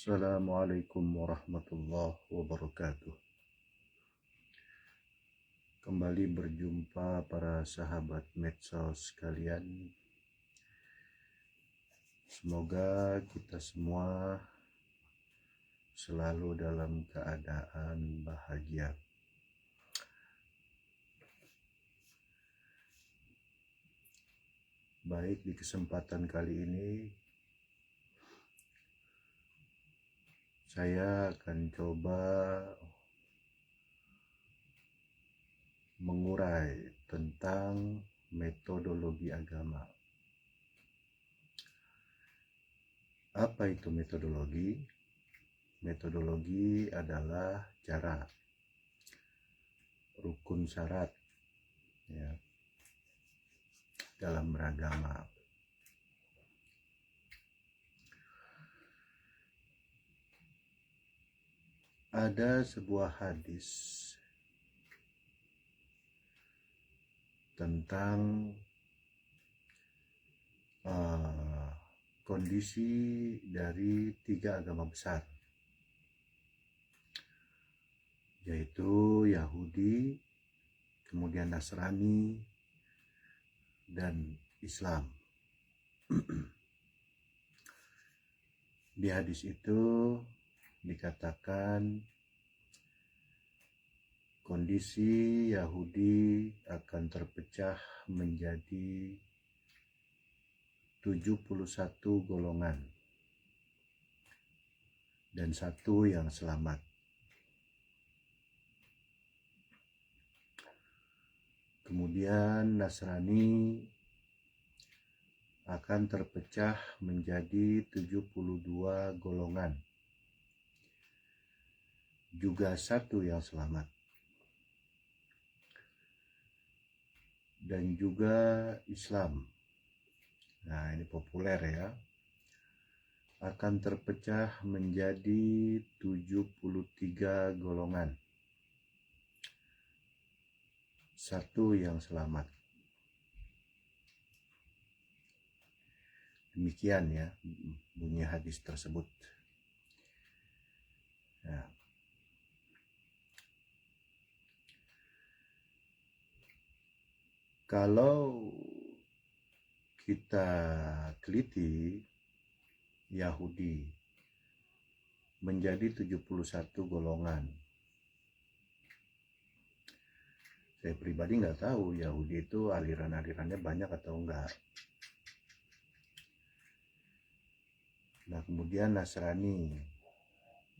Assalamualaikum warahmatullahi wabarakatuh. Kembali berjumpa para sahabat medsos sekalian. Semoga kita semua selalu dalam keadaan bahagia. Baik, di kesempatan kali ini saya akan coba mengurai tentang metodologi agama. Apa itu metodologi? Metodologi adalah cara, rukun syarat ya, dalam beragama. Ada sebuah hadis tentang kondisi dari 3 agama besar, yaitu Yahudi, kemudian Nasrani, dan Islam. Di hadis itu dikatakan kondisi Yahudi akan terpecah menjadi 71 golongan dan 1 yang selamat. Kemudian Nasrani akan terpecah menjadi 72 golongan, juga 1 yang selamat. Dan juga Islam, nah ini populer ya, akan terpecah menjadi 73 golongan, 1 yang selamat. Demikian ya bunyi hadis tersebut. Nah, kalau kita teliti, Yahudi menjadi 71 golongan. Saya pribadi nggak tahu Yahudi itu aliran-alirannya banyak atau enggak. Nah, kemudian Nasrani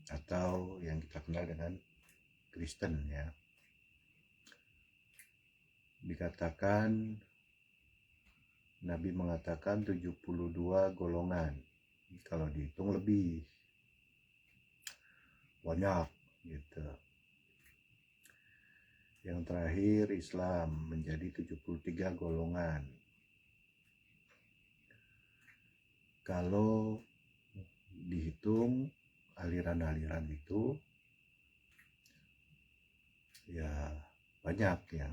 atau yang kita kenal dengan Kristen ya, dikatakan Nabi mengatakan 72 golongan. Kalau dihitung lebih banyak gitu. Yang terakhir Islam menjadi 73 golongan. Kalau dihitung aliran-aliran itu ya banyak ya,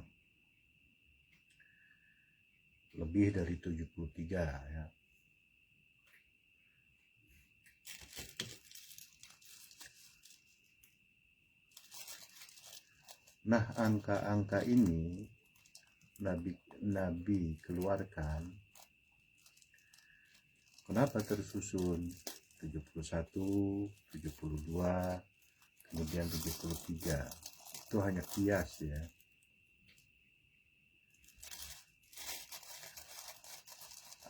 lebih dari 73 ya. Nah, angka-angka ini Nabi keluarkan. Kenapa tersusun 71, 72, kemudian 73? Itu hanya kias ya.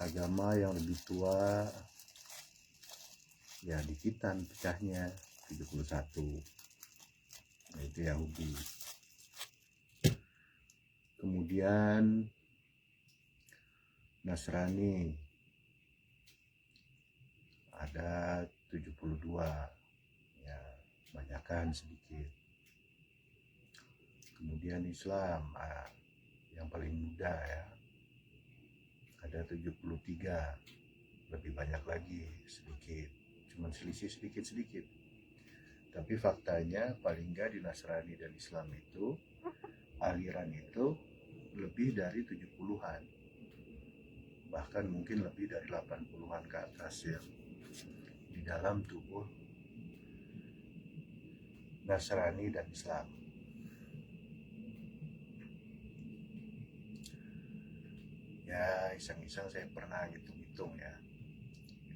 Agama yang lebih tua ya dikitan pecahnya 71, yaitu Yahudi. Kemudian Nasrani ada 72 ya, banyakan sedikit. Kemudian Islam yang paling muda ya, ada 73, lebih banyak lagi sedikit, cuma selisih sedikit-sedikit. Tapi faktanya paling enggak di Nasrani dan Islam itu, aliran itu lebih dari 70-an, bahkan mungkin lebih dari 80-an ke atas ya, di dalam tubuh Nasrani dan Islam. Ya iseng-iseng saya pernah hitung-hitung ya,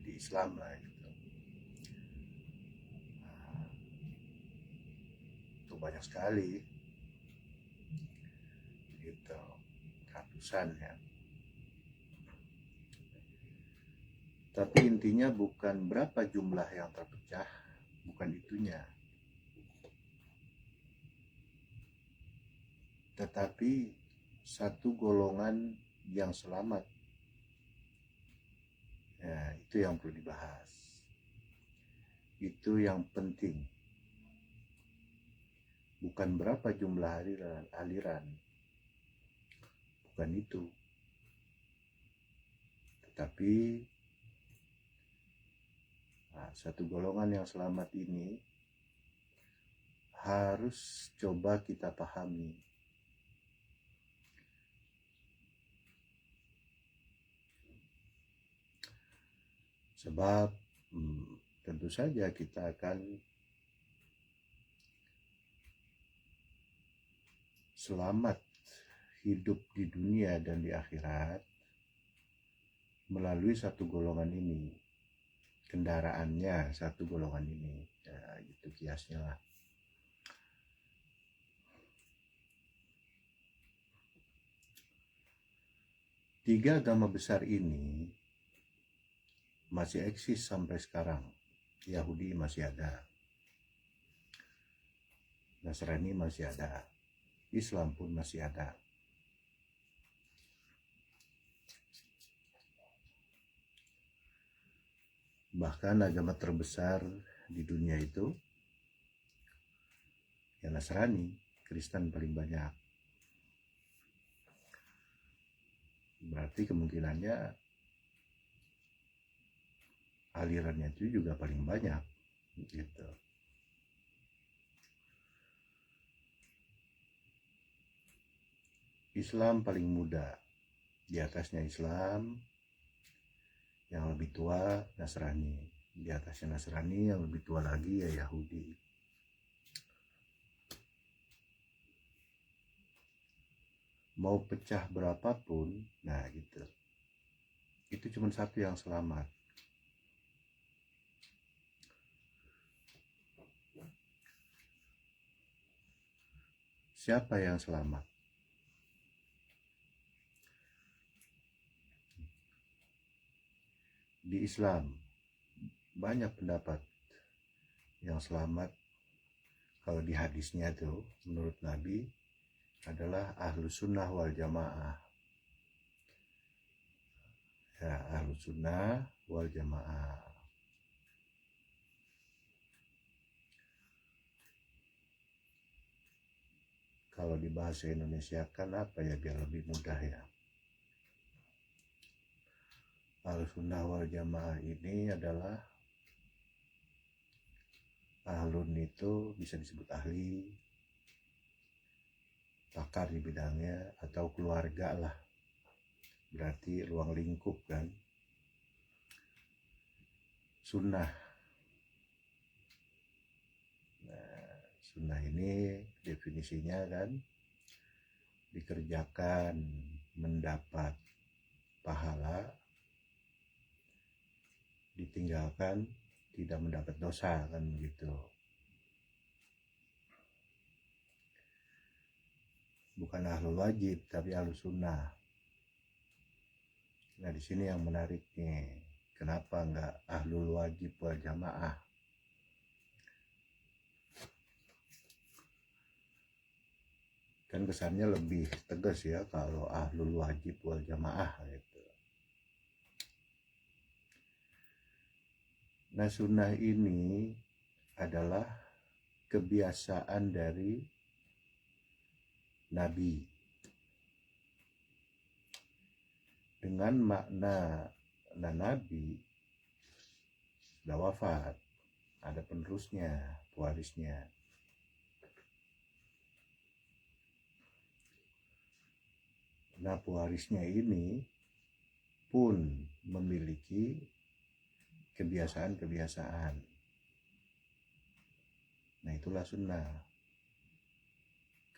di Islam lah gitu. Nah, itu banyak sekali gitu, ratusan ya. Tapi intinya bukan berapa jumlah yang terpecah, bukan itunya, tetapi satu golongan yang selamat. Ya, itu yang perlu dibahas. Itu yang penting. Bukan berapa jumlah aliran. Bukan itu. Tetapi satu golongan yang selamat ini harus coba kita pahami. Sebab tentu saja kita akan selamat hidup di dunia dan di akhirat melalui satu golongan ini. Kendaraannya satu golongan ini. Ya, itu kiasnya lah. Tiga agama besar ini masih eksis sampai sekarang. Yahudi masih ada, Nasrani masih ada, Islam pun masih ada. Bahkan agama terbesar di dunia itu ya Nasrani, Kristen paling banyak. Berarti kemungkinannya alirannya itu juga paling banyak gitu. Islam paling muda, di atasnya Islam, yang lebih tua Nasrani, di atasnya Nasrani yang lebih tua lagi ya Yahudi. Mau pecah berapapun, nah gitu, itu cuma satu yang selamat. Siapa yang selamat? Di Islam banyak pendapat yang selamat. Kalau di hadisnya tuh menurut Nabi adalah Ahlus Sunnah wal Jamaah. Ya, Ahlus Sunnah wal Jamaah. Kalau di bahasa Indonesia kan apa ya biar lebih mudah ya. Ahlus Sunnah wal Jamaah ini adalah ahlun itu bisa disebut ahli, pakar di bidangnya, atau keluarga lah. Berarti ruang lingkup kan. Sunnah. Nah, sunnah ini definisinya kan dikerjakan mendapat pahala, ditinggalkan tidak mendapat dosa kan begitu. Bukan ahlul wajib tapi ahlus sunnah. Nah di sini yang menarik nih, kenapa nggak ahlul wajib wal jamaah? Kan kesannya lebih tegas ya kalau ahlul wajib wal jamaah gitu. Nah sunnah ini adalah kebiasaan dari Nabi. Dengan makna Nabi sudah wafat, ada penerusnya, pewarisnya. Nah pewarisnya ini pun memiliki kebiasaan-kebiasaan. Nah itulah sunnah.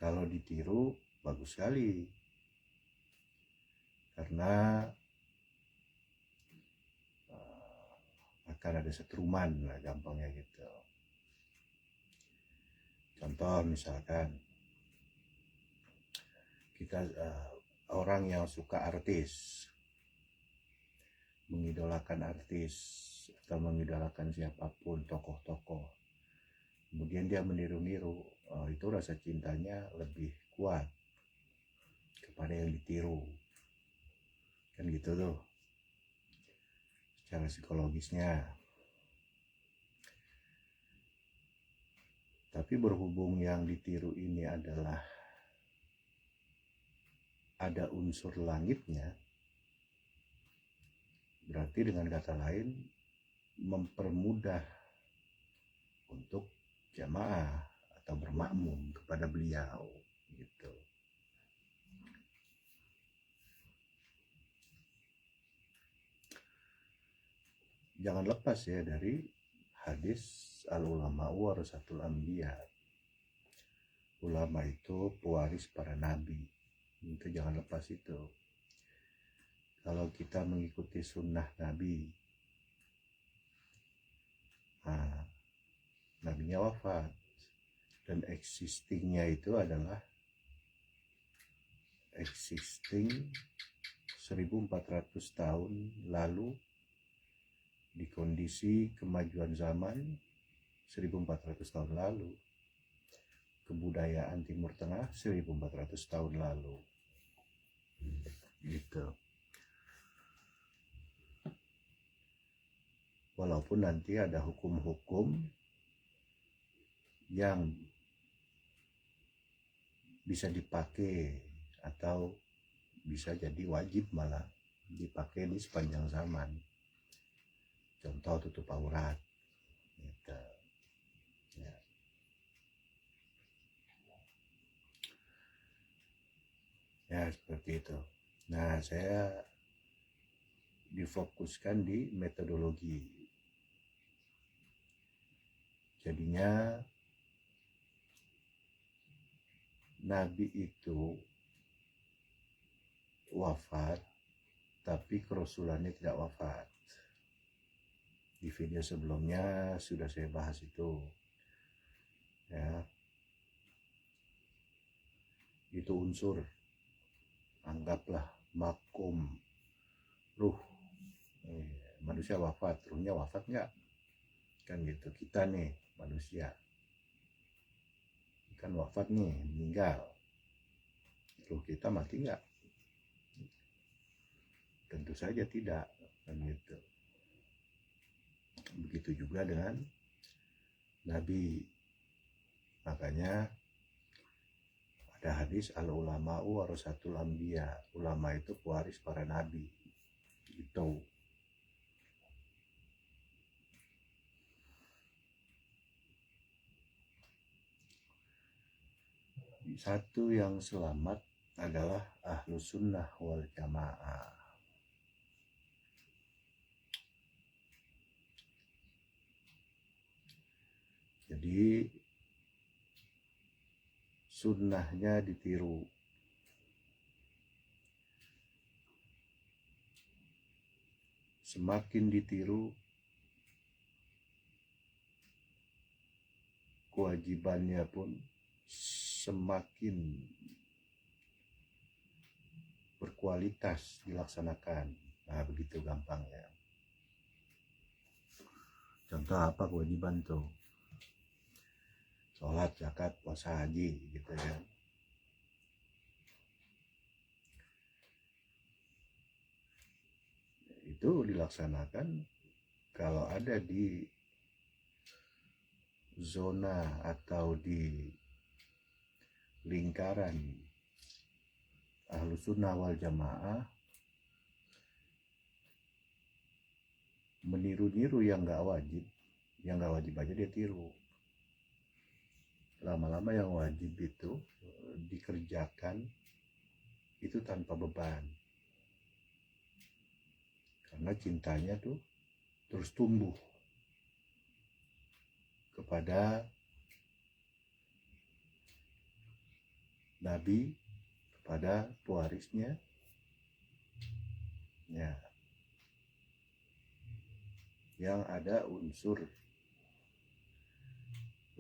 Kalau ditiru bagus sekali, karena akan ada setruman lah, gampangnya gitu. Contoh misalkan kita orang yang suka artis, mengidolakan artis atau mengidolakan siapapun, tokoh-tokoh, kemudian dia meniru-niru, itu rasa cintanya lebih kuat kepada yang ditiru, kan gitu tuh secara psikologisnya. Tapi berhubung yang ditiru ini adalah ada unsur langitnya, berarti dengan kata lain mempermudah untuk jamaah atau bermakmum kepada beliau gitu. Jangan lepas ya dari hadis al-ulama warasatul anbiya. Ulama itu pewaris para nabi. Itu jangan lepas itu. Kalau kita mengikuti sunnah nabi, nabinya wafat, dan existingnya itu adalah existing 1400 tahun lalu, di kondisi kemajuan zaman 1400 tahun lalu, kebudayaan Timur Tengah 1400 tahun lalu gitu. Walaupun nanti ada hukum-hukum yang bisa dipakai atau bisa jadi wajib malah dipakai di sepanjang zaman. Contoh tutup aurat gitu. Ya. Ya seperti itu. Nah saya difokuskan di metodologi. Jadinya Nabi itu wafat, tapi kerasulannya tidak wafat. Di video sebelumnya sudah saya bahas itu. Ya. Itu unsur, anggaplah makum ruh. Manusia wafat, ruhnya wafat nggak? Kan gitu. Kita nih manusia kan wafat nih, meninggal, ruh kita mati nggak? Tentu saja tidak, kan gitu. Begitu juga dengan Nabi. Makanya ada hadis al-ulama'u warasatul anbiya, ulama itu pewaris para nabi gitu. Satu yang selamat adalah ahlus sunnah wal jamaah. Jadi sunnahnya ditiru. Semakin ditiru, kewajibannya pun semakin berkualitas dilaksanakan. Nah begitu gampangnya. Contoh apa kewajiban tuh? Sholat, zakat, puasa, haji gitu ya. Itu dilaksanakan kalau ada di zona atau di lingkaran ahlus sunnah wal jamaah. Meniru-niru yang gak wajib aja dia tiru. Lama-lama yang wajib itu dikerjakan itu tanpa beban, karena cintanya tuh terus tumbuh kepada Nabi kepada pewarisnya, ya, yang ada unsur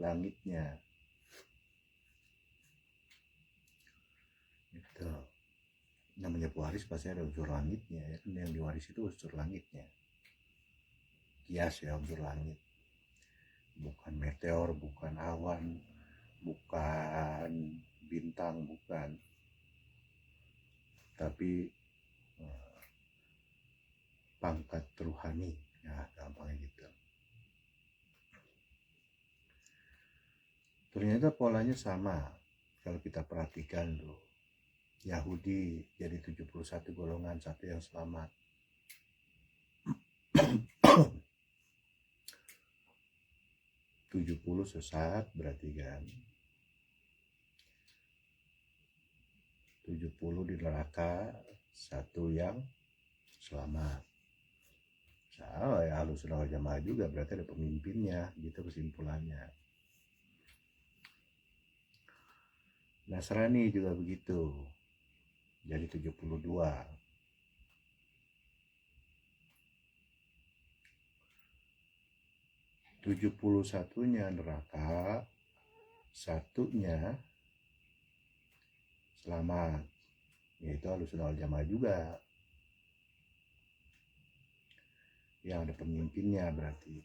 langitnya. Itu namanya pewaris pasti ada unsur langitnya ya. Yang diwaris itu unsur langitnya. Kias ya, unsur langit. Bukan meteor, bukan awan, bukan bintang, bukan. Tapi pangkat rohani. Ya, gampangnya gitu. Ternyata polanya sama. Kalau kita perhatikan tuh, Yahudi jadi 71 golongan, satu yang selamat. 70 sesat berarti kan. 70 di neraka, satu yang selamat. Salah ya, Ahlussunnah wal Jamaah juga berarti ada pemimpinnya, gitu kesimpulannya. Nasrani juga begitu. Jadi 72. 71-nya neraka, satunya selamat. Yaitu Ahlussunnah wal Jamaah juga. Yang ada pemimpinnya berarti.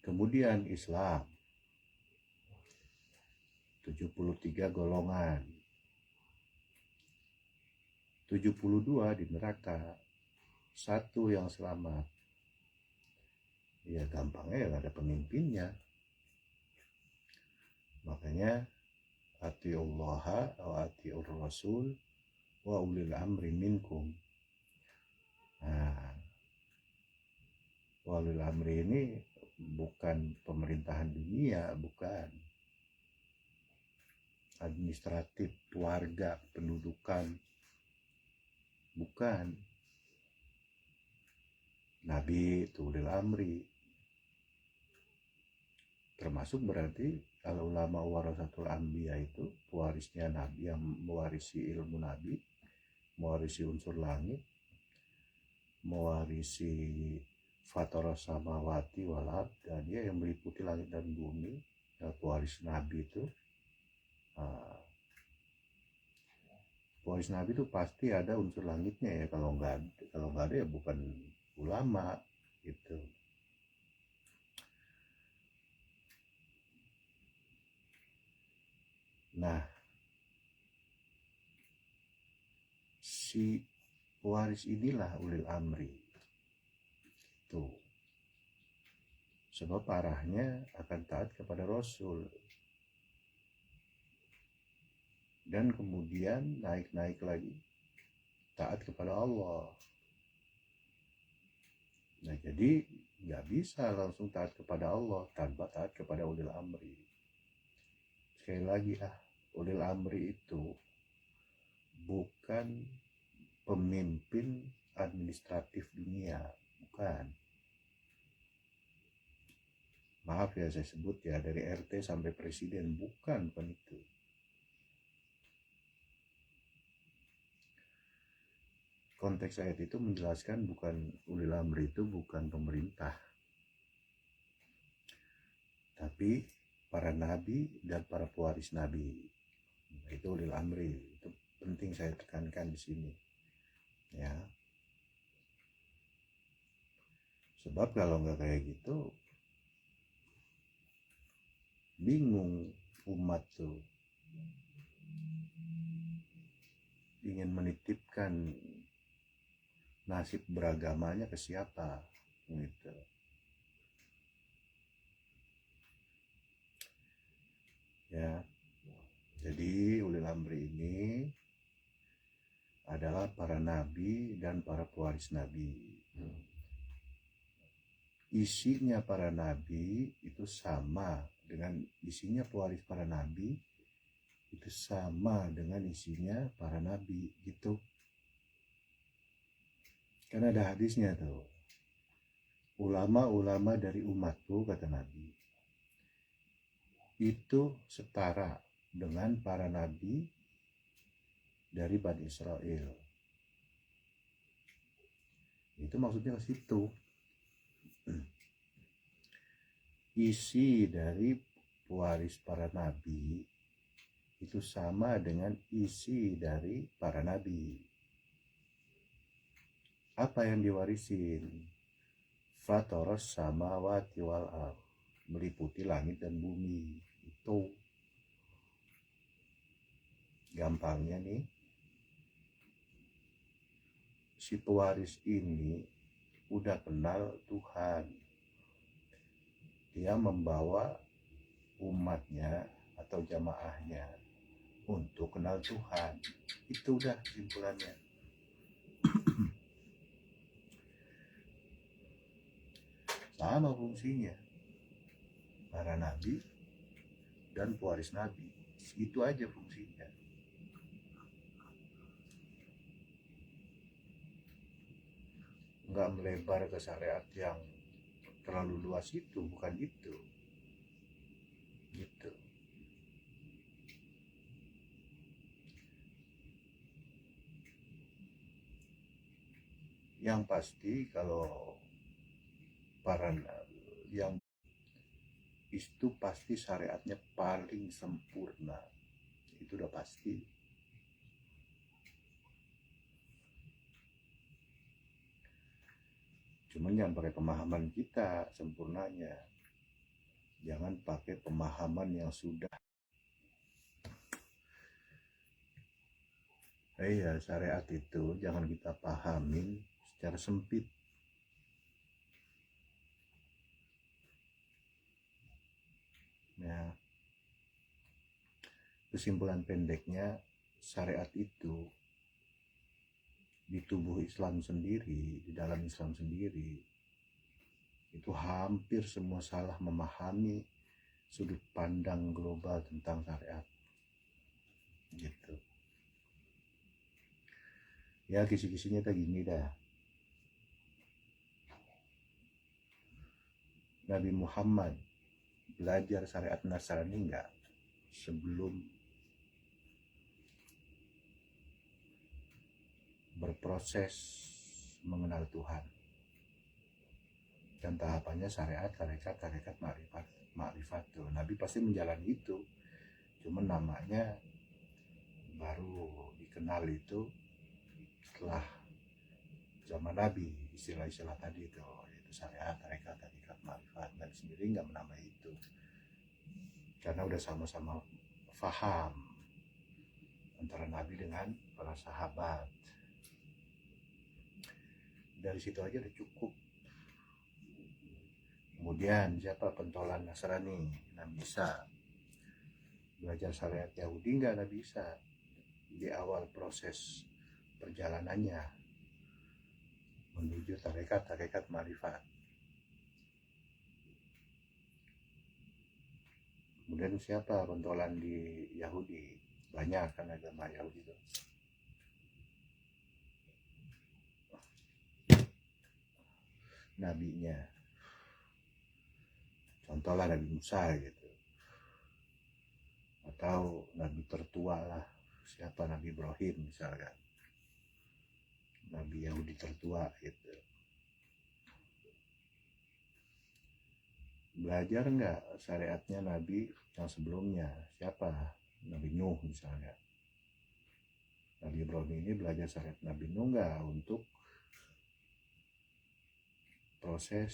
Kemudian Islam 73 golongan, 72 di neraka, satu yang selamat. Ya gampangnya ya ada pemimpinnya. Makanya atiullaha wa atiur rasul wa ulil amri minkum. Nah, wa ulil amri ini bukan pemerintahan dunia, bukan. Administratif, warga, pendudukan, bukan. Nabi itu ulil amri, termasuk berarti kalau ulama warasatul anbiya itu pewarisnya Nabi, yang mewarisi ilmu Nabi, mewarisi unsur langit, mewarisi fatara samawati wal ard, dan dia yang meliputi langit dan bumi, pewaris Nabi itu. Pewaris Nabi itu pasti ada unsur langitnya ya, kalau nggak ada ya bukan ulama gitu. Nah, si pewaris inilah ulil amri tuh, sebab arahnya akan taat kepada Rasul. Dan kemudian naik-naik lagi taat kepada Allah. Nah jadi nggak bisa langsung taat kepada Allah tanpa taat kepada ulil amri. Sekali lagi ulil amri itu bukan pemimpin administratif dunia, bukan. Maaf ya saya sebut ya, dari RT sampai presiden, bukan itu. Konteks ayat itu menjelaskan bukan ulil amri itu bukan pemerintah, tapi para nabi dan para pewaris nabi. Nah, itu ulil amri, itu penting saya tekankan di sini, ya. Sebab kalau nggak kayak gitu, bingung umat tuh, ingin menitipkan nasib beragamanya ke siapa gitu. Ya, jadi ulil amri ini adalah para nabi dan para pewaris nabi. Isinya para nabi itu sama dengan isinya pewaris para nabi, itu sama dengan isinya para nabi gitu. Karena ada hadisnya tuh, ulama-ulama dari umatku, kata Nabi, itu setara dengan para nabi dari Bani Israel. Itu maksudnya ke situ. Isi dari pewaris para nabi itu sama dengan isi dari para nabi. Apa yang diwarisin? Fatoros samawati wal ardh, meliputi langit dan bumi. Itu gampangnya nih, si pewaris ini udah kenal Tuhan. Dia membawa umatnya atau jamaahnya untuk kenal Tuhan. Itu udah kesimpulannya. Sama fungsinya para nabi dan pewaris nabi. Itu aja fungsinya. Nggak melebar ke syariat yang terlalu luas, itu bukan itu. Gitu. Yang pasti kalau para yang itu pasti syariatnya paling sempurna. Itu udah pasti. Cuman jangan pakai pemahaman kita sempurnanya. Jangan pakai pemahaman yang sudah. Iya, syariat itu jangan kita pahamin secara sempit. Ya, kesimpulan pendeknya, syariat itu di tubuh Islam sendiri, di dalam Islam sendiri, itu hampir semua salah memahami sudut pandang global tentang syariat. Gitu. Ya, kisi-kisinya kayak gini dah. Nabi Muhammad belajar syariat Nasrani enggak sebelum berproses mengenal Tuhan? Dan tahapannya syariat, tarekat, makrifat tuh. Nabi pasti menjalani itu. Cuman namanya baru dikenal itu setelah zaman Nabi, istilah-istilah tadi itu, yaitu syariat, tarekat, makrifat. Nabi sendiri nggak menamai itu karena udah sama-sama faham antara Nabi dengan para sahabat. Dari situ aja udah cukup. Kemudian siapa pentolan Nasrani? Nggak bisa. Belajar syariat Yahudi nggak bisa. Di awal proses perjalanannya menuju tarekat makrifat. Kemudian siapa pentolan di Yahudi? Banyak kan agama Yahudi itu. Nabinya, contohlah Nabi Musa gitu, atau Nabi tertua lah, siapa, Nabi Ibrahim misalkan, Nabi Yahudi tertua gitu. Belajar nggak syariatnya Nabi yang sebelumnya? Siapa? Nabi Nuh misalnya. Nabi Ibrahim ini belajar syariat Nabi Nuh nggak untuk proses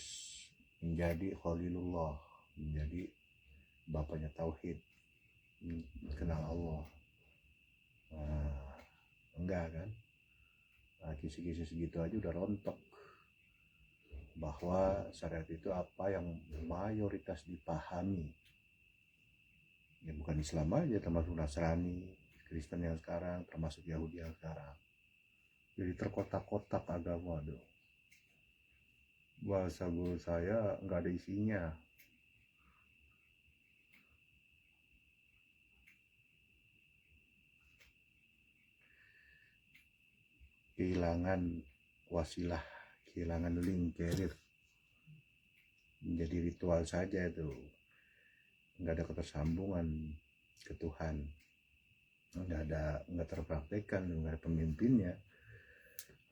menjadi Khalilullah, menjadi bapaknya tauhid, kenal Allah? Nah, enggak kan? Nah, kisi-kisi segitu aja udah rontok bahwa syariat itu apa yang mayoritas dipahami. Ya bukan Islam aja, termasuk Nasrani, Kristen yang sekarang, termasuk Yahudi yang sekarang. Jadi terkotak-kotak agama dong. Bahasa guru saya nggak ada isinya. Kehilangan wasilah, kehilangan link carrier, menjadi ritual saja itu, nggak ada ketersambungan ke Tuhan. Nggak terpraktekkan, nggak ada pemimpinnya.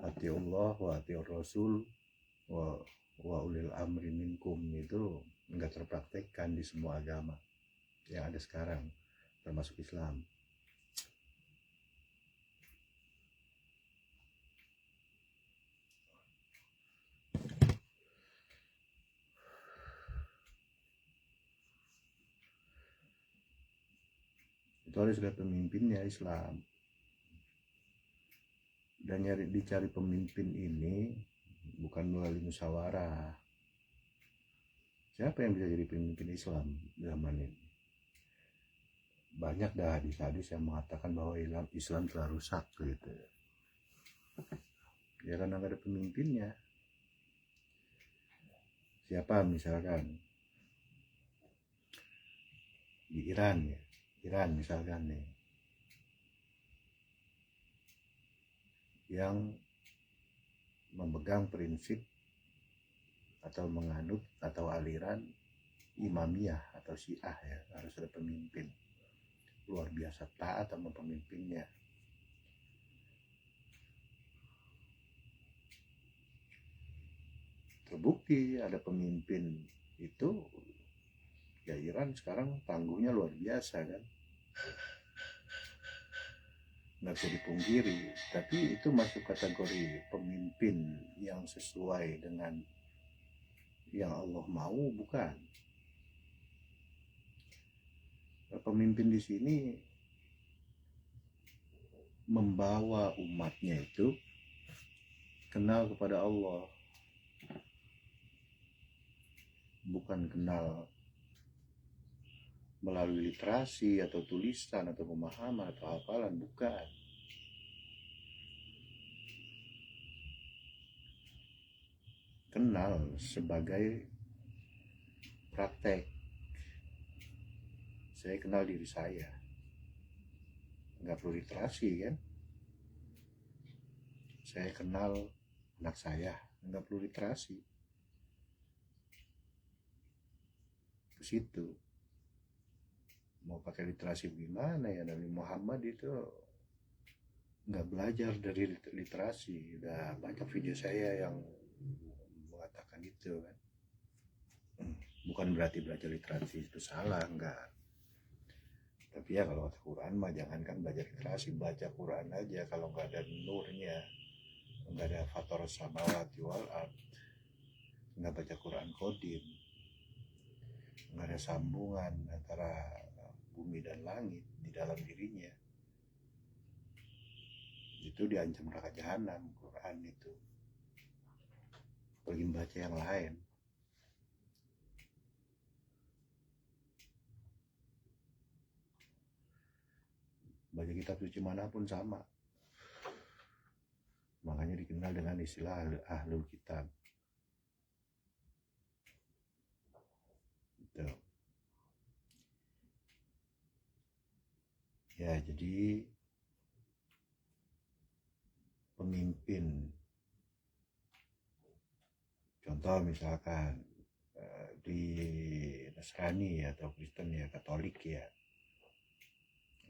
Ati Allah wa ati Rasul wa ulil amri minkum, itu nggak terpraktekkan di semua agama yang ada sekarang, termasuk Islam. Itu harus ada pemimpinnya Islam. Dan dicari pemimpin ini bukan melalui musyawarah. Siapa yang bisa jadi pemimpin Islam zaman ini? Banyak dah hadis-hadis yang mengatakan bahwa Islam telah rusak gitu. Ya karena nggak ada pemimpinnya. Siapa misalkan di Iran ya, Iran misalkan nih, yang memegang prinsip atau menganut atau aliran imamiyah atau syiah ya, harus ada pemimpin. Luar biasa taat sama pemimpinnya. Terbukti ada pemimpin itu ya, Iran sekarang tangguhnya luar biasa kan, nggak bisa dipungkiri. Tapi itu masuk kategori pemimpin yang sesuai dengan yang Allah mau, bukan? Pemimpin di sini membawa umatnya itu kenal kepada Allah, bukan kenal melalui literasi atau tulisan atau pemahaman atau hafalan, bukan. Kenal sebagai praktek. Saya kenal diri saya, nggak perlu literasi kan. Saya kenal anak saya, nggak perlu literasi. Ke situ. Mau pakai literasi gimana ya? Nabi Muhammad itu nggak belajar dari literasi. Udah banyak video saya yang mengatakan itu kan. Bukan berarti belajar literasi itu salah, enggak. Tapi ya kalau Quran mah jangankan belajar literasi, baca Quran aja kalau nggak ada nurnya, nggak ada fator samawati wal ard, nggak baca Quran kodim, nggak ada sambungan antara bumi dan langit di dalam dirinya, itu diancam neraka jahanam. Quran itu pergi baca yang lain. Baca kitab suci manapun sama. Makanya dikenal dengan istilah ahlul kitab. Gitu. Ya, jadi pemimpin, contoh misalkan di Nasrani atau Kristen ya, Katolik ya,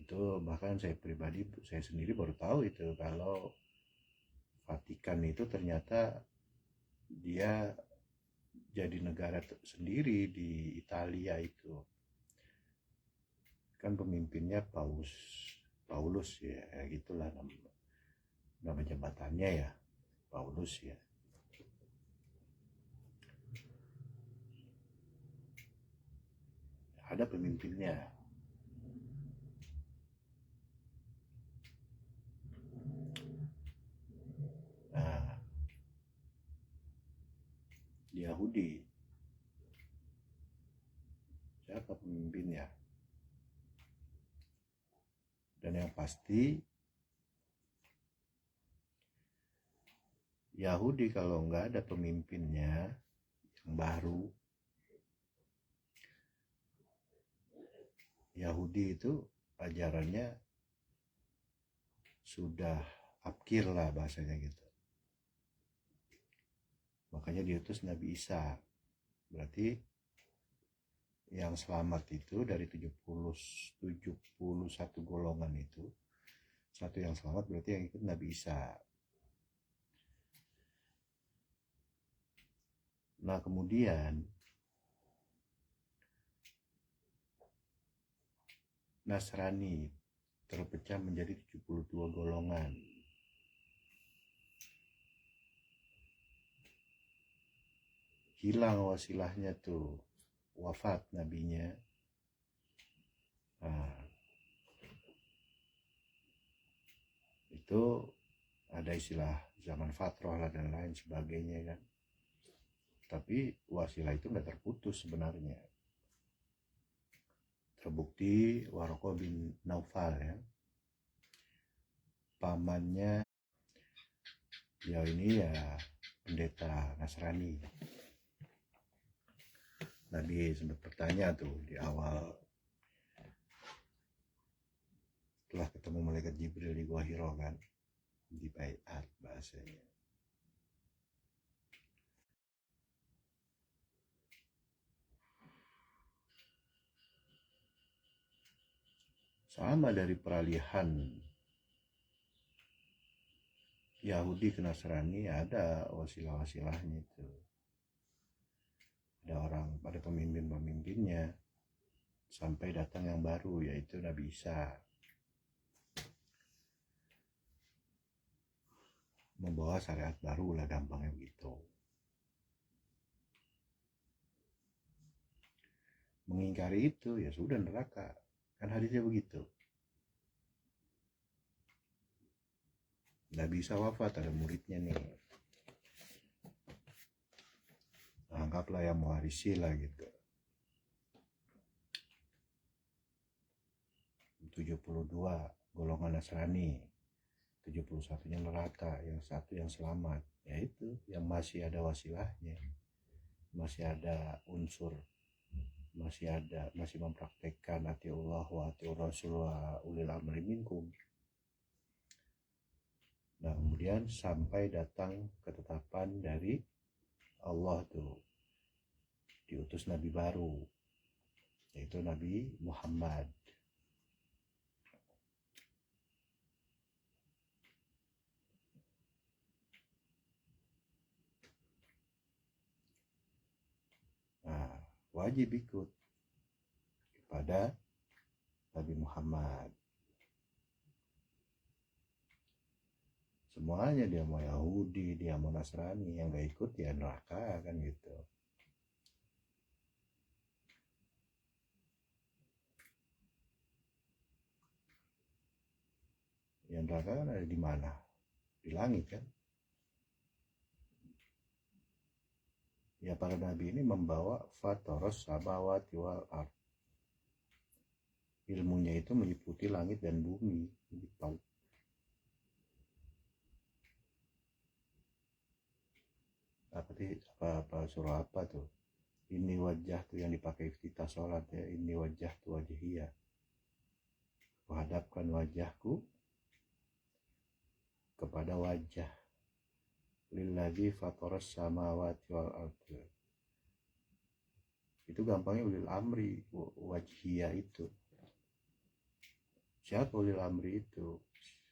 itu bahkan saya pribadi, saya sendiri baru tahu itu kalau Vatikan itu ternyata dia jadi negara sendiri di Italia itu. Kan pemimpinnya Paulus ya, gitulah nama jabatannya ya, Paulus ya. Ada pemimpinnya. Nah, di Yahudi siapa pemimpinnya? Dan yang pasti Yahudi kalau nggak ada pemimpinnya yang baru, Yahudi itu ajarannya sudah abkir lah bahasanya gitu. Makanya diutus Nabi Isa. Berarti yang selamat itu dari 71 golongan itu, satu yang selamat berarti yang ikut Nabi Isa. Nah kemudian Nasrani terpecah menjadi 72 golongan. Hilang wasilahnya tuh, wafat nabinya. Nah, itu ada istilah zaman fatroh lah dan lain sebagainya kan. Tapi wasilah itu nggak terputus sebenarnya. Terbukti Waraqah bin Naufal ya, pamannya ya ini ya pendeta Nasrani. Nabi sempat bertanya tuh di awal setelah ketemu malaikat Jibril di Gua Hiro kan, di baiat bahasanya. Sama dari peralihan Yahudi ke Nasrani ada wasilah-wasilahnya itu. Ada pemimpin-pemimpinnya sampai datang yang baru yaitu Nabi Isa. Membawa syariat baru lah gampangnya begitu. Mengingkari itu ya sudah neraka. Kan hadisnya begitu. Nabi Isa wafat, ada muridnya nih. Anggaplah yang mewarisi lah gitu. 72 golongan Nasrani, 71-nya neraka, yang satu yang selamat, yaitu yang masih ada wasilahnya, masih ada unsur, masih mempraktekkan atiullah wa atiur rasul wa ulil amri minkum. Nah kemudian sampai datang ketetapan dari Allah tuh, diutus Nabi baru, yaitu Nabi Muhammad. Nah, wajib ikut kepada Nabi Muhammad. Semuanya, dia mau Yahudi, dia mau Nasrani, yang gak ikut ya neraka kan gitu. Yang neraka kan ada di mana? Di langit kan? Ya para nabi ini membawa fatoros samawati wal ard. Ilmunya itu meliputi langit dan bumi. Apa surah apa tuh? Ini wajah tuh yang dipakai iftitah sholat ya. Ini wajah tuh wajhiyah. Kuhadapkan wajahku kepada wajah lilladzi fatoros samawati wal ard. Itu gampangnya ulil amri wajhiyah itu. Siapa ulil amri itu?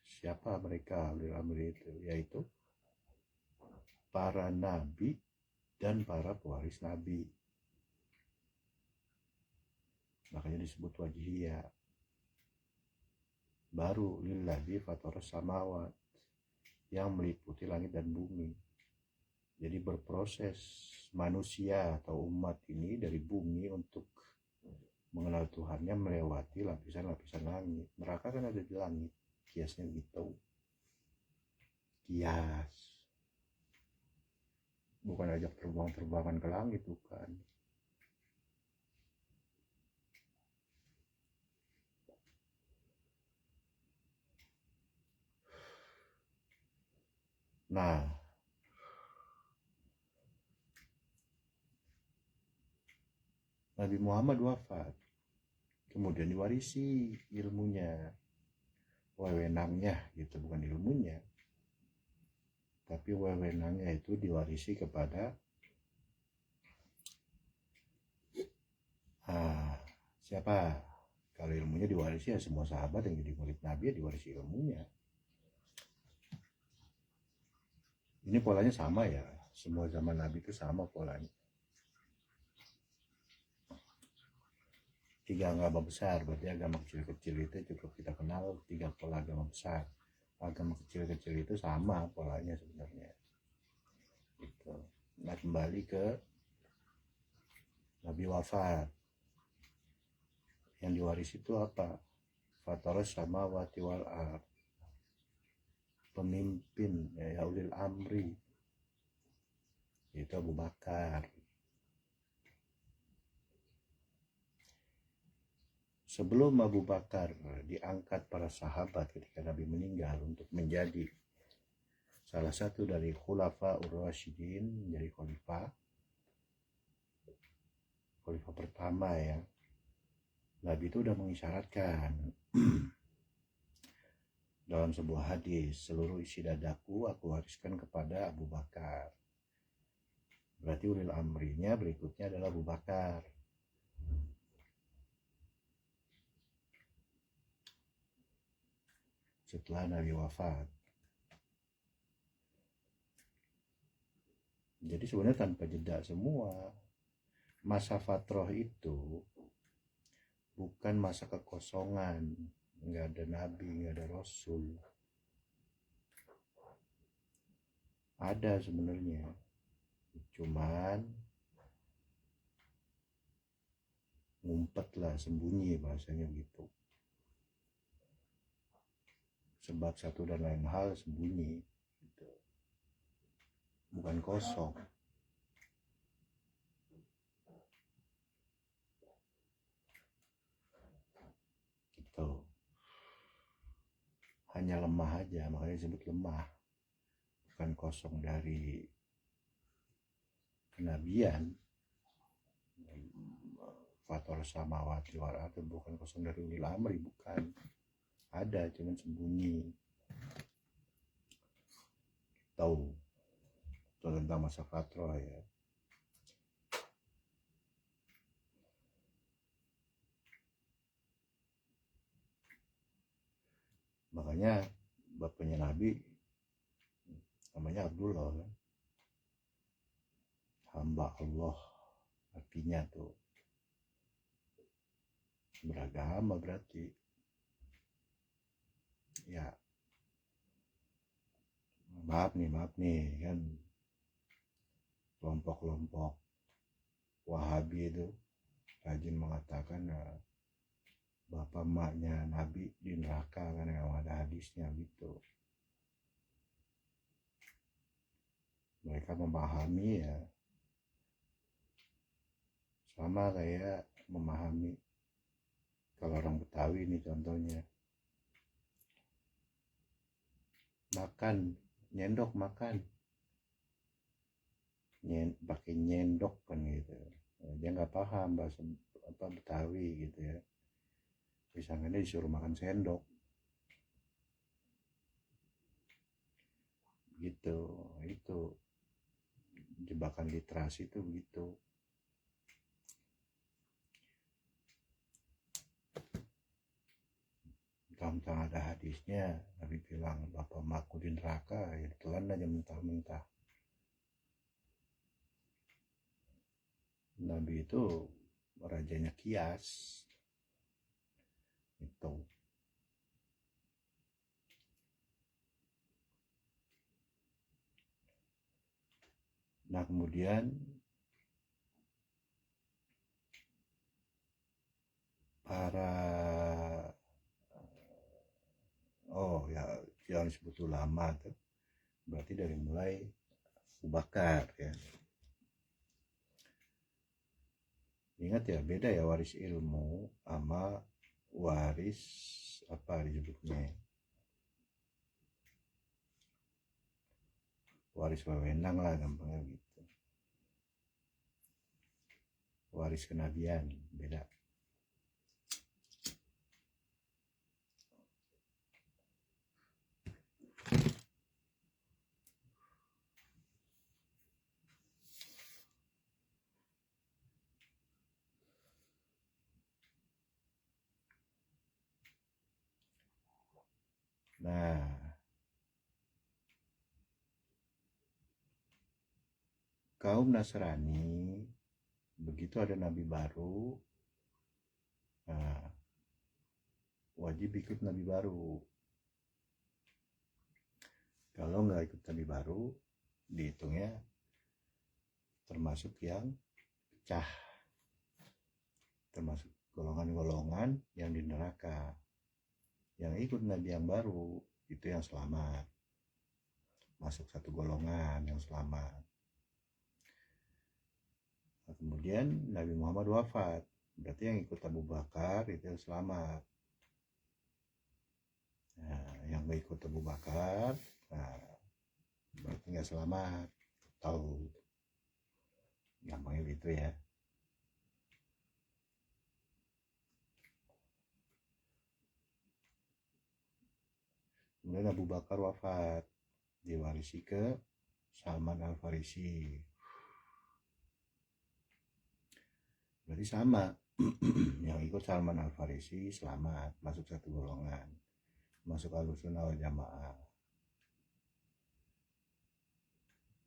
Siapa mereka ulil amri itu? Yaitu para nabi dan para pewaris nabi. Makanya disebut wajhiyah. Baru lilladzi fatoros samawat, yang meliputi langit dan bumi. Jadi berproses manusia atau umat ini dari bumi untuk mengenal Tuhannya melewati lapisan-lapisan langit. Neraka kan ada di langit, kiasnya gitu. Kias, bukan ajak terbang-terbangan ke langit, bukan. Nah, Nabi Muhammad wafat, kemudian diwarisi ilmunya, wewenangnya gitu, bukan ilmunya, tapi wewenangnya itu diwarisi kepada Siapa? Kalau ilmunya diwarisi ya semua sahabat yang jadi murid Nabi ya diwarisi ilmunya. Ini polanya sama ya, semua zaman Nabi itu sama polanya. 3 agama besar, berarti agama kecil-kecil itu cukup kita kenal 3 pola agama besar. Agama kecil-kecil itu sama polanya sebenarnya. Gitu. Nah kembali ke Nabi wafat. Yang diwarisi itu apa? Fataros sama wati wal ard. Pemimpin ya ulil amri. Itu Abu Bakar. Sebelum Abu Bakar diangkat para sahabat ketika Nabi meninggal untuk menjadi salah satu dari khulafa ur-rasyidin, menjadi khalifah pertama ya. Nabi itu udah mengisyaratkan dalam sebuah hadis, seluruh isi dadaku aku wariskan kepada Abu Bakar. Berarti ulil amrinya berikutnya adalah Abu Bakar. Setelah Nabi wafat. Jadi sebenarnya tanpa jeda semua. Masa fatroh itu bukan masa kekosongan. Nggak ada Nabi, nggak ada Rasul. Ada sebenarnya. Cuman ngumpet lah, sembunyi bahasanya gitu. Sebab satu dan lain hal sembunyi gitu. Bukan kosong gitu, hanya lemah aja, makanya disebut lemah, bukan kosong dari kenabian. Fator samawati wal ardh bukan kosong dari ulil amri, bukan, ada cuman sembunyi. Tahu tentang masa fatroh ya. Makanya bapaknya Nabi namanya Abdullah kan? Hamba Allah artinya tuh beragama berarti ya. Maaf nih kan kelompok-kelompok Wahabi itu rajin mengatakan bapak emaknya Nabi di neraka kan, yang ada hadisnya gitu. Mereka memahami ya sama kayak memahami kalau orang Betawi nih contohnya, makan nyendok makan pakai nyendok kan gitu. Dia nggak paham bahasa apa Betawi gitu ya, misalnya disuruh makan sendok gitu. Itu jebakan literasi itu begitu. Tentang ada hadisnya Nabi bilang bapak emakku di neraka, ya ditelan aja mentah-mentah. Nabi itu rajanya kias itu. Nah kemudian para ya yang disebut ulama tuh berarti dari mulai Abu Bakar ya. Ingat ya, beda ya waris ilmu sama waris apa disebutnya, waris wewenang lah gampangnya gitu. Waris kenabian beda. Nah, kaum Nasrani begitu ada nabi baru, nah, wajib ikut nabi baru. Kalau nggak ikut nabi baru, dihitungnya termasuk yang pecah, termasuk golongan-golongan yang di neraka. Yang ikut nabi yang baru itu yang selamat, masuk satu golongan yang selamat. Nah, kemudian Nabi Muhammad wafat, berarti yang ikut Abu Bakar itu yang selamat. Nah, yang nggak ikut Abu Bakar, nah, berarti nggak selamat. Tahu, gampangnya gitu ya. Kemudian Abu Bakar wafat, diwarisi ke Salman Al-Farisi. Berarti sama, yang ikut Salman Al-Farisi selamat, masuk satu golongan, masuk Ahlussunnah wal Jamaah.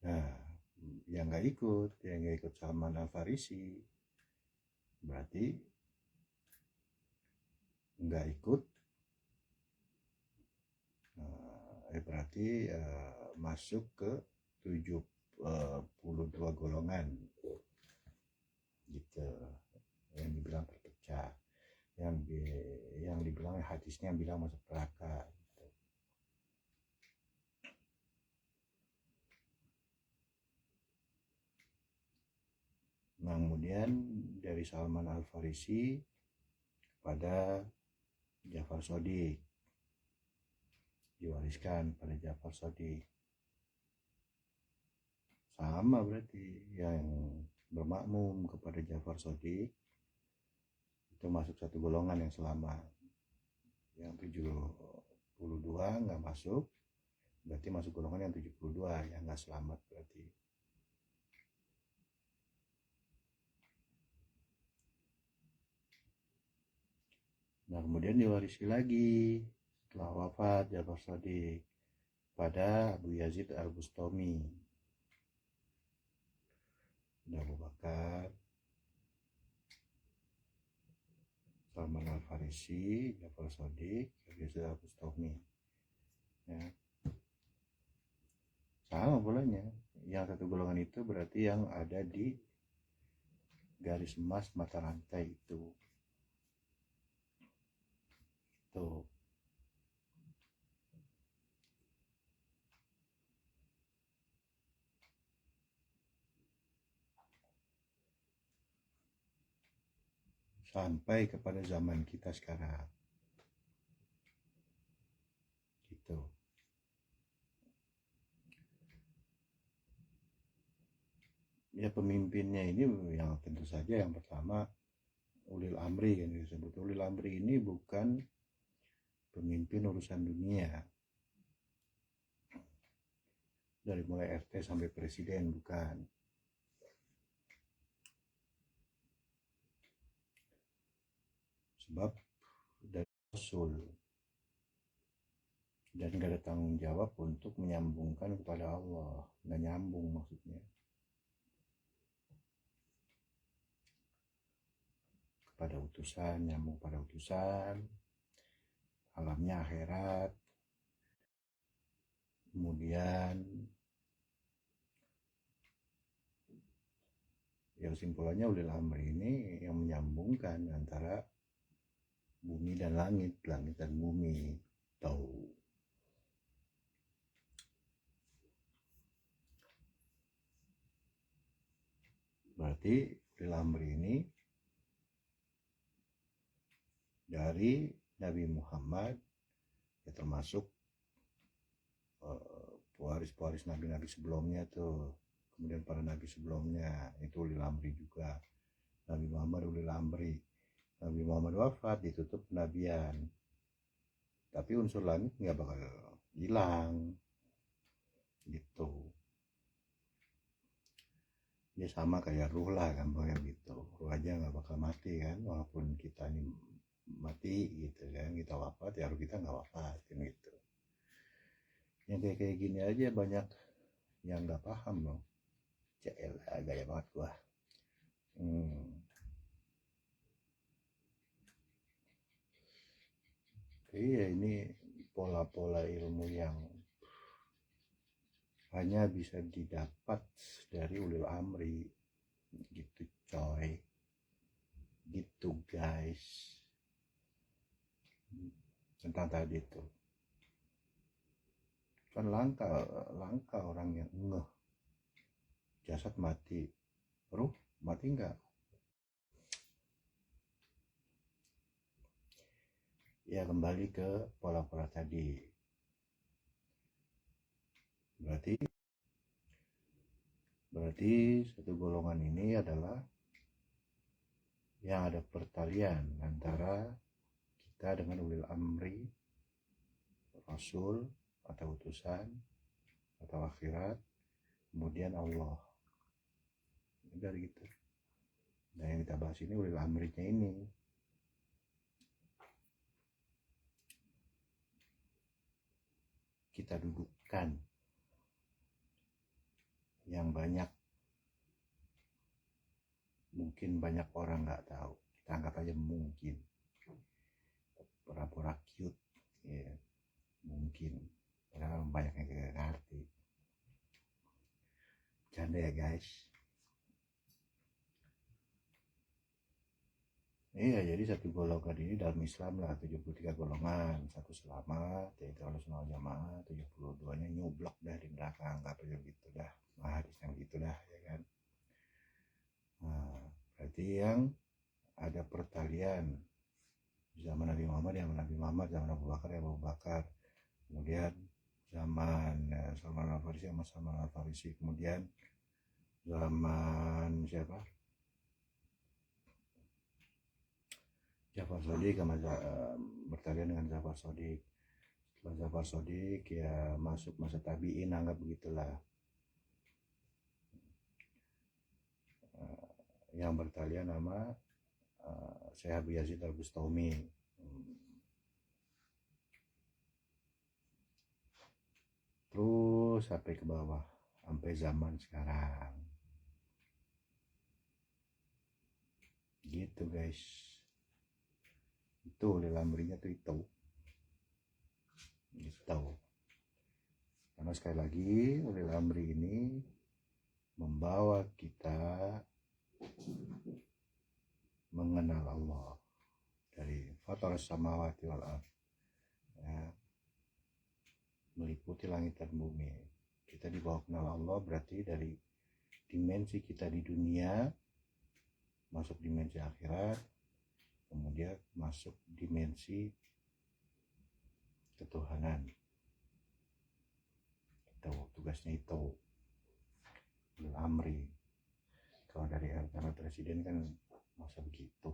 Nah, yang nggak ikut Salman Al-Farisi berarti nggak ikut, berarti masuk ke 72 golongan gitu, yang dibilang terpecah, yang dibilang hadisnya bilang masuk neraka gitu. Nah, kemudian dari Salman Al-Farisi pada Ja'far Shadiq, diwariskan pada Ja'far Shadiq. Sama berarti yang bermakmum kepada Ja'far Shadiq itu masuk satu golongan yang selamat. Yang 72 nggak masuk, berarti masuk golongan yang 72 yang nggak selamat berarti. Nah, kemudian diwarisi lagi setelah wafat Ja'far Shadiq pada Abu Yazid Al-Bustami. Abu Bakar, Salman Al-Farisi, Ja'far Shadiq, Abu Yazid Al-Bustami. Ya. Sama bolanya. Yang satu golongan itu berarti yang ada di garis emas mata rantai itu. Tuh. Sampai kepada zaman kita sekarang. Gitu. Ya, pemimpinnya ini yang tentu saja yang pertama ulil amri yang disebut. Ulil amri ini bukan pemimpin urusan dunia. Dari mulai RT sampai presiden, bukan. Sebab dari Rasul dan gak ada tanggung jawab untuk menyambungkan kepada Allah, nggak nyambung maksudnya, kepada utusan, nyambung pada utusan, alamnya akhirat. Kemudian yang simpulannya ulil amri ini yang menyambungkan antara bumi dan langit, langit dan bumi. Tahu. Berarti ulil amri ini dari Nabi Muhammad, ya termasuk pewaris-pewaris nabi-nabi sebelumnya tuh, kemudian para nabi sebelumnya itu ulil amri juga. Nabi Muhammad ulil amri. Nabi Muhammad wafat, ditutup penabian, tapi unsur langit nggak bakal hilang gitu. Ya sama kayak ruh lah, gampangnya gitu. Ruh aja nggak bakal mati kan, walaupun kita ini mati gitu kan, kita wafat ya ruh kita nggak wafat kan gitu. Yang kayak gini aja banyak yang nggak paham loh. Celah, gaya banget gua. Iya, ini pola-pola ilmu yang hanya bisa didapat dari ulil amri, gitu coy, gitu guys. Tentang tadi itu kan langka langka orang yang ngeh jasad mati, ruh mati enggak. Ya kembali ke pola-pola tadi, berarti berarti satu golongan ini adalah yang ada pertalian antara kita dengan ulil amri, rasul atau utusan atau akhirat, kemudian Allah. Udah gitu. Nah yang kita bahas ini ulil amrinya ini. Kita dudukkan yang banyak, mungkin banyak orang nggak tahu, kita anggap aja mungkin pura-pura cute ya, mungkin padahal banyak yang gak ngerti. Canda ya guys. Iya, jadi satu golongan ini dalam Islam lah 73 golongan, satu selamat yaitu Ahlussunnah wal Jamaah, 72-nya nyublok dah di neraka, anggap aja gitu dah, hadis yang gitu dah ya kan. Nah, berarti yang ada pertalian zaman Nabi Muhammad yang Nabi Muhammad, zaman Abu Bakar ya Abu Bakar, kemudian zaman Salman Al Farisi sama Salman Al Farisi, kemudian zaman siapa, Jafar Shadiq sama bertalian dengan Jafar Shadiq. Setelah Jafar Shadiq ya masuk masa tabi'in, anggap begitulah. Yang bertalian sama Syekh Abu Yazid Al Bustami. Terus sampai ke bawah sampai zaman sekarang. Gitu guys. Itu ulil amrinya tuh itu. Gitu. Karena sekali lagi ulil amri ini membawa kita mengenal Allah dari fathar samawati wal ardh ya, meliputi langit dan bumi. Kita dibawa kenal Allah berarti dari dimensi kita di dunia masuk dimensi akhirat, kemudian masuk dimensi ketuhanan. Itu tugasnya itu ulil amri. Kalau dari karena presiden kan masa begitu.